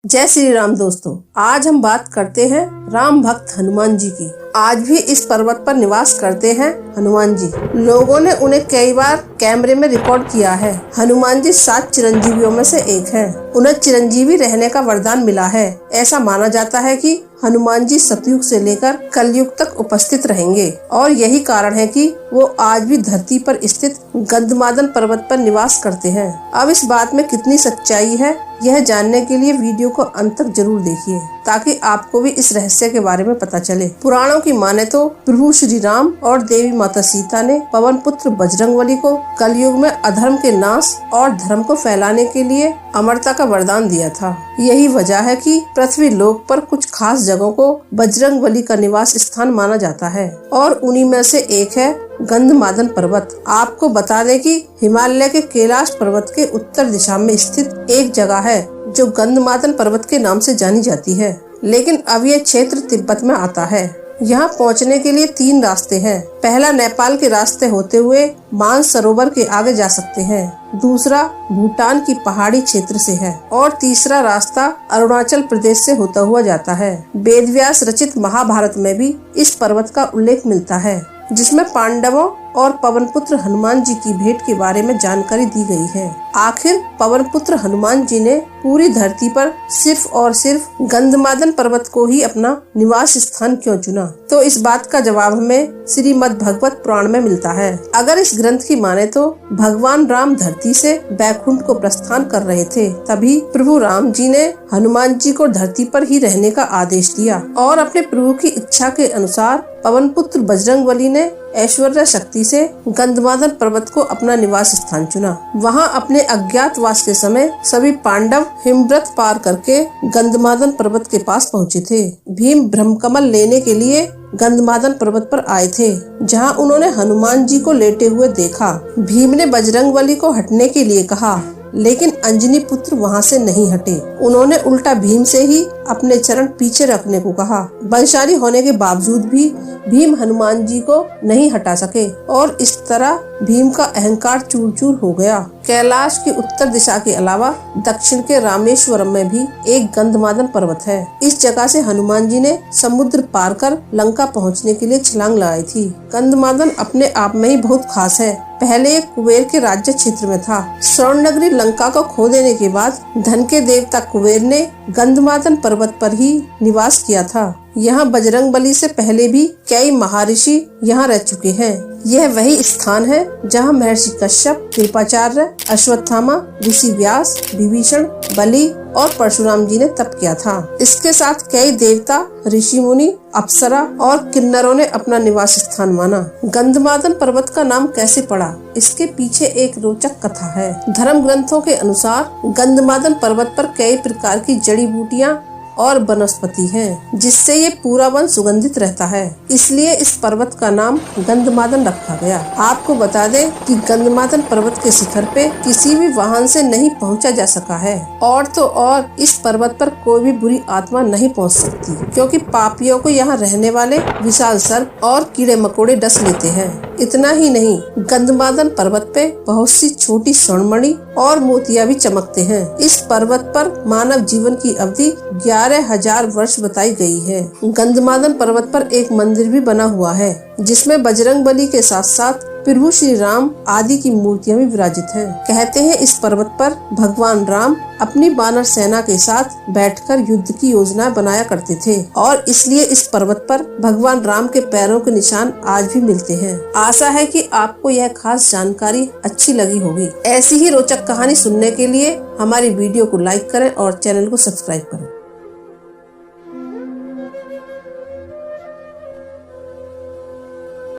जय श्री राम दोस्तों, आज हम बात करते हैं राम भक्त हनुमान जी की। आज भी इस पर्वत पर निवास करते हैं हनुमान जी। लोगों ने उन्हें कई बार कैमरे में रिकॉर्ड किया है। हनुमान जी 7 चिरंजीवियों में से एक हैं। उन्हें चिरंजीवी रहने का वरदान मिला है। ऐसा माना जाता है कि हनुमान जी सतयुग से लेकर कलयुग तक उपस्थित रहेंगे और यही कारण है कि वो आज भी धरती पर स्थित गंधमादन पर्वत पर निवास करते हैं। अब इस बात में कितनी सच्चाई है, यह जानने के लिए वीडियो को अंत तक जरूर देखिए ताकि आपको भी इस रहस्य के बारे में पता चले। पुराणों की माने तो प्रभु श्री राम और देवी माता सीता ने पवन पुत्र बजरंगबली को कलयुग में अधर्म के नाश और धर्म को फैलाने के लिए अमरता का वरदान दिया था। यही वजह है कि पृथ्वी लोक पर कुछ खास जगहों को बजरंगबली का निवास स्थान माना जाता है और उन्हीं में से एक है गंधमादन पर्वत। आपको बता दें कि हिमालय के कैलाश पर्वत के उत्तर दिशा में स्थित एक जगह है जो गंधमादन पर्वत के नाम से जानी जाती है, लेकिन अब यह क्षेत्र तिब्बत में आता है। यहाँ पहुँचने के लिए 3 रास्ते हैं। पहला नेपाल के रास्ते होते हुए मानसरोवर के आगे जा सकते हैं, दूसरा भूटान की पहाड़ी क्षेत्र से है और तीसरा रास्ता अरुणाचल प्रदेश से होता हुआ जाता है। वेदव्यास रचित महाभारत में भी इस पर्वत का उल्लेख मिलता है, जिसमें पांडवों और पवन पुत्र हनुमान जी की भेंट के बारे में जानकारी दी गई है। आखिर पवन पुत्र हनुमान जी ने पूरी धरती पर सिर्फ और सिर्फ गंधमादन पर्वत को ही अपना निवास स्थान क्यों चुना? तो इस बात का जवाब हमें श्रीमद् भगवत पुराण में मिलता है। अगर इस ग्रंथ की माने तो भगवान राम धरती से बैकुंठ को प्रस्थान कर रहे थे, तभी प्रभु राम जी ने हनुमान जी को धरती पर ही रहने का आदेश दिया और अपने प्रभु की इच्छा के अनुसार पवन पुत्र बजरंगबली ने ऐश्वर्य शक्ति से गंधमादन पर्वत को अपना निवास स्थान चुना। वहां अपने अज्ञातवास के समय सभी पांडव हिमव्रत पार करके गंधमादन पर्वत के पास पहुंचे थे। भीम ब्रह्मकमल लेने के लिए गंधमादन पर्वत पर आए थे, जहां उन्होंने हनुमान जी को लेटे हुए देखा। भीम ने बजरंगबली को हटने के लिए कहा, लेकिन अंजनी पुत्र वहां से नहीं हटे। उन्होंने उल्टा भीम से ही अपने चरण पीछे रखने को कहा। बलशाली होने के बावजूद भी भीम हनुमान जी को नहीं हटा सके और इस तरह भीम का अहंकार चूर चूर हो गया। कैलाश की उत्तर दिशा के अलावा दक्षिण के रामेश्वरम में भी एक गंधमादन पर्वत है। इस जगह से हनुमान जी ने समुद्र पार कर लंका पहुंचने के लिए छलांग लगाई थी। गंधमादन अपने आप में ही बहुत खास है। पहले एक कुबेर के राज्य क्षेत्र में था। स्वर्ण नगरी लंका को खो देने के बाद धन के देवता कुबेर ने गंधमादन पर्वत पर ही निवास किया था। यहाँ बजरंगबली से पहले भी कई महर्षि यहाँ रह चुके हैं। यह वही स्थान है जहाँ महर्षि कश्यप, कृपाचार्य, अश्वत्थामा, ऋषि व्यास, विभीषण, बलि और परशुराम जी ने तप किया था। इसके साथ कई देवता, ऋषि मुनि, अप्सरा और किन्नरों ने अपना निवास स्थान माना। गंधमादन पर्वत का नाम कैसे पड़ा, इसके पीछे एक रोचक कथा है। धर्म ग्रंथों के अनुसार गंधमादन पर्वत पर कई प्रकार की जड़ी बूटियां और वनस्पति हैं, जिससे ये पूरा वन सुगंधित रहता है। इसलिए इस पर्वत का नाम गंधमादन रखा गया। आपको बता दें कि गंधमादन पर्वत के शिखर पे किसी भी वाहन से नहीं पहुंचा जा सका है और तो और इस पर्वत पर कोई भी बुरी आत्मा नहीं पहुंच सकती, क्योंकि पापियों को यहाँ रहने वाले विशाल सर्प और कीड़े मकोड़े डस लेते हैं। इतना ही नहीं, गंधमादन पर्वत पे बहुत सी छोटी स्वर्णमणि और मोतियां भी चमकते हैं। इस पर्वत पर मानव जीवन की अवधि 11,000 वर्ष बताई गई है। गंधमादन पर्वत पर एक मंदिर भी बना हुआ है, जिसमें बजरंगबली के साथ साथ प्रभु श्री राम आदि की मूर्तियां भी विराजित हैं। कहते हैं इस पर्वत पर भगवान राम अपनी वानर सेना के साथ बैठकर युद्ध की योजना बनाया करते थे और इसलिए इस पर्वत पर भगवान राम के पैरों के निशान आज भी मिलते हैं। आशा है कि आपको यह खास जानकारी अच्छी लगी होगी। ऐसी ही रोचक कहानी सुनने के लिए हमारी वीडियो को लाइक करें और चैनल को सब्सक्राइब करें।